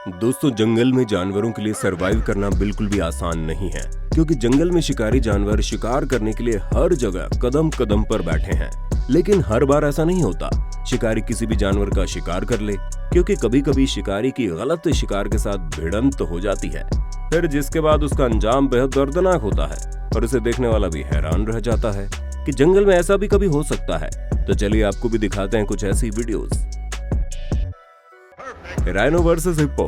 दोस्तों, जंगल में जानवरों के लिए सरवाइव करना बिल्कुल भी आसान नहीं है, क्योंकि जंगल में शिकारी जानवर शिकार करने के लिए हर जगह कदम कदम पर बैठे हैं। लेकिन हर बार ऐसा नहीं होता। शिकारी किसी भी जानवर का शिकार कर ले, क्योंकि कभी कभी शिकारी की गलत शिकार के साथ भिड़ंत हो जाती है, फिर जिसके बाद उसका अंजाम बेहद दर्दनाक होता है और उसे देखने वाला भी हैरान रह जाता है कि जंगल में ऐसा भी कभी हो सकता है। तो चलिए आपको भी दिखाते हैं कुछ ऐसी वीडियोस। Rhino versus hippo.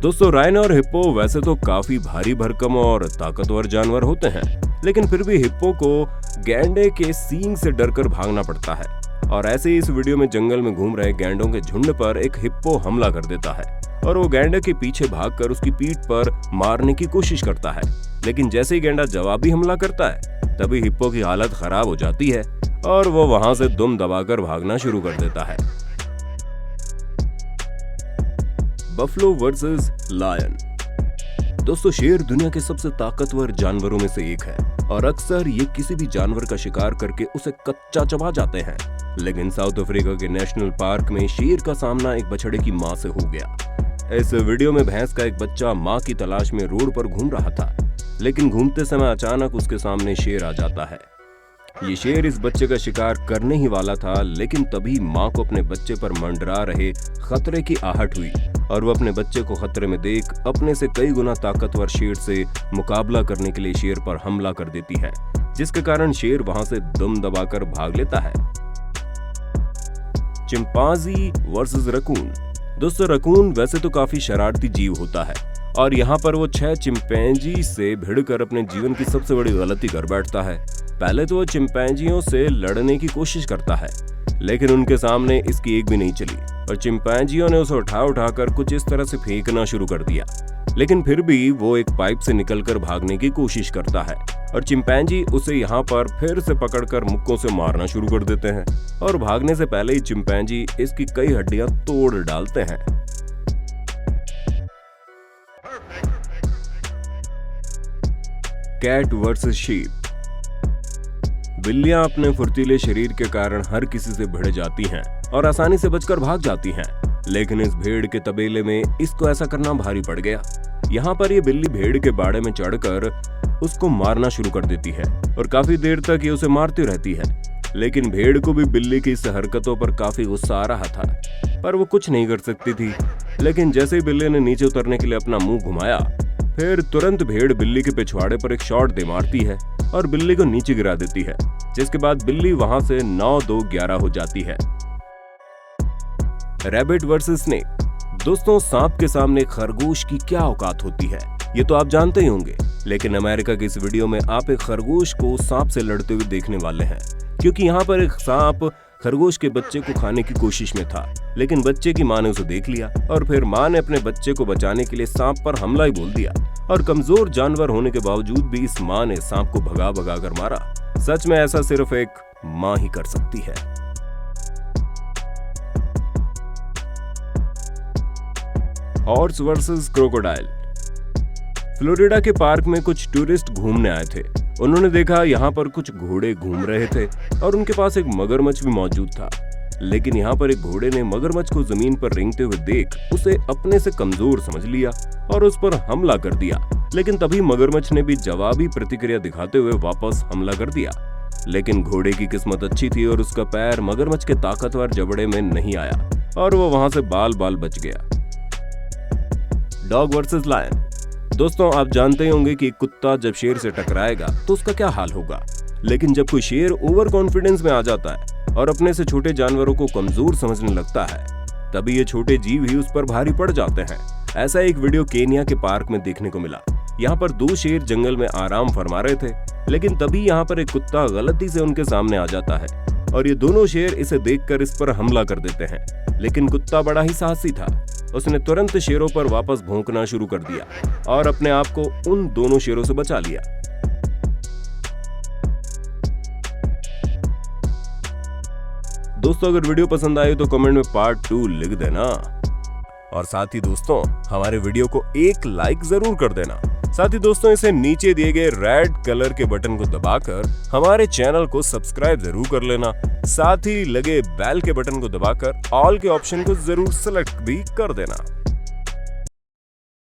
दोस्तों, राइनो और हिप्पो वैसे तो काफी भारी भरकम और ताकतवर जानवर होते हैं, लेकिन फिर भी हिप्पो को गैंडे के सींग से डरकर भागना पड़ता है। और ऐसे ही इस वीडियो में जंगल में घूम रहे गैंडों के झुंड पर एक हिप्पो हमला कर देता है और वो गैंडे के पीछे भागकर उसकी पीठ पर मारने की कोशिश करता है। लेकिन जैसे ही गैंडा जवाबी हमला करता है, तभी हिप्पो की हालत खराब हो जाती है और वो वहां से दुम दबाकर भागना शुरू कर देता है। Buffalo versus lion. दोस्तों, शेर दुनिया के सबसे ताकतवर जानवरों में से एक है और अक्सर ये किसी भी जानवर का शिकार करके उसे कच्चा चबा जाते हैं। लेकिन साउथ अफ्रीका के नेशनल पार्क में शेर का सामना एक बछड़े की मां से हो गया। इस वीडियो में भैंस का एक बच्चा मां की तलाश में रोड पर घूम रहा था, लेकिन घूमते समय अचानक उसके सामने शेर आ जाता है। ये शेर इस बच्चे का शिकार करने ही वाला था, लेकिन तभी मां को अपने बच्चे पर मंडरा रहे खतरे की आहट हुई और वो अपने बच्चे को खतरे में देख अपने से कई गुना ताकतवर शेर से मुकाबला करने के लिए शेर पर हमला कर देती है, जिसके कारण शेर वहां से दम दबाकर भाग लेता है। Chimpanzee versus raccoon. दोस्तों, रकून वैसे तो काफी शरारती जीव होता है और यहाँ पर वो 6 चिंपैंजी से भिड़कर अपने जीवन की सबसे बड़ी गलती कर बैठता है। पहले तो वो चिंपैंजियों से लड़ने की कोशिश करता है, लेकिन उनके सामने इसकी एक भी नहीं चली और चिंपैंजियों ने उसे उठाकर कुछ इस तरह से फेंकना शुरू कर दिया। लेकिन फिर भी वो एक पाइप से निकलकर भागने की कोशिश करता है और चिंपैंजी उसे यहाँ पर फिर से पकड़कर मुक्कों से मारना शुरू कर देते हैं और भागने से पहले ही चिंपैंजी इसकी कई हड्डियां तोड़ डालते हैं। Cat versus sheep. बिल्लियां अपने फुर्तीले शरीर के कारण हर किसी से भिड़ जाती हैं और आसानी से बचकर भाग जाती हैं, लेकिन इस भेड़ के तबेले में इसको ऐसा करना भारी पड़ गया। यहाँ पर ये बिल्ली भेड़ के बाड़े में चढ़कर उसको मारना शुरू कर देती है और काफी देर तक ये उसे मारती रहती है। लेकिन भेड़ को भी बिल्ली की इस हरकतों पर काफी गुस्सा आ रहा था, पर वो कुछ नहीं कर सकती थी। लेकिन जैसे ही बिल्ली ने नीचे उतरने के लिए अपना मुंह घुमाया, फिर तुरंत भेड़ बिल्ली के पिछवाड़े पर एक शॉट दे मारती है और बिल्ली को नीचे गिरा देती है, जिसके बाद बिल्ली वहां से 9-2-11 हो जाती है। Rabbit versus snake. दोस्तों, सांप के सामने खरगोश की क्या औकात होती है, ये तो आप जानते ही होंगे। लेकिन अमेरिका की इस वीडियो में आप एक खरगोश को सांप से लड़ते हुए देखने वाले हैं, क्योंकि यहाँ पर एक सांप खरगोश के बच्चे को खाने की कोशिश में था, लेकिन बच्चे की मां ने उसे देख लिया और फिर मां ने अपने बच्चे को बचाने के लिए सांप पर हमला ही बोल दिया और कमजोर जानवर होने के बावजूद भी इस मां ने सांप को भगा भगा कर मारा। सच में ऐसा सिर्फ एक मां ही कर सकती है। Horse versus crocodile. फ्लोरिडा के पार्क में कुछ टूरिस्ट घूमने आए थे। उन्होंने देखा यहाँ पर कुछ घोड़े घूम रहे थे और उनके पास एक मगरमच्छ भी मौजूद था। लेकिन यहाँ पर एक घोड़े ने मगरमच्छ को जमीन पर रेंगते हुए देख उसे अपने से कमजोर समझ लिया और उस पर हमला कर दिया। लेकिन तभी मगरमच्छ ने भी जवाबी प्रतिक्रिया दिखाते हुए वापस हमला कर दिया। लेकिन घोड़े की किस्मत अच्छी थी और उसका पैर मगरमच्छ के ताकतवर जबड़े में नहीं आया और वो वहां से बाल बाल बच गया। Dog versus lion. दोस्तों, आप जानते ही होंगे कि कुत्ता जब शेर से टकराएगा तो उसका क्या हाल होगा। लेकिन जब कोई शेर ओवर कॉन्फिडेंस में आ जाता है और अपने से छोटे जानवरों को कमजोर समझने लगता है, तभी ये छोटे जीव ही उस पर भारी पड़ जाते हैं। ऐसा एक वीडियो केन्या के पार्क में देखने को मिला। यहाँ पर 2 शेर जंगल में आराम फरमा रहे थे, लेकिन तभी यहाँ पर एक कुत्ता गलती से उनके सामने आ जाता है और ये दोनों शेर इसे देखकर इस पर हमला कर देते हैं। लेकिन कुत्ता बड़ा ही साहसी था, उसने तुरंत शेरों पर वापस भौंकना शुरू कर दिया और अपने आप को उन दोनों शेरों से बचा लिया। दोस्तों, अगर वीडियो पसंद आए तो कमेंट में पार्ट 2 लिख देना और साथ ही दोस्तों हमारे वीडियो को एक लाइक जरूर कर देना। साथ ही दोस्तों इसे नीचे दिए गए रेड कलर के बटन को दबाकर हमारे चैनल को सब्सक्राइब जरूर कर लेना। साथ ही लगे बेल के बटन को दबाकर ऑल के ऑप्शन को जरूर सेलेक्ट भी कर देना।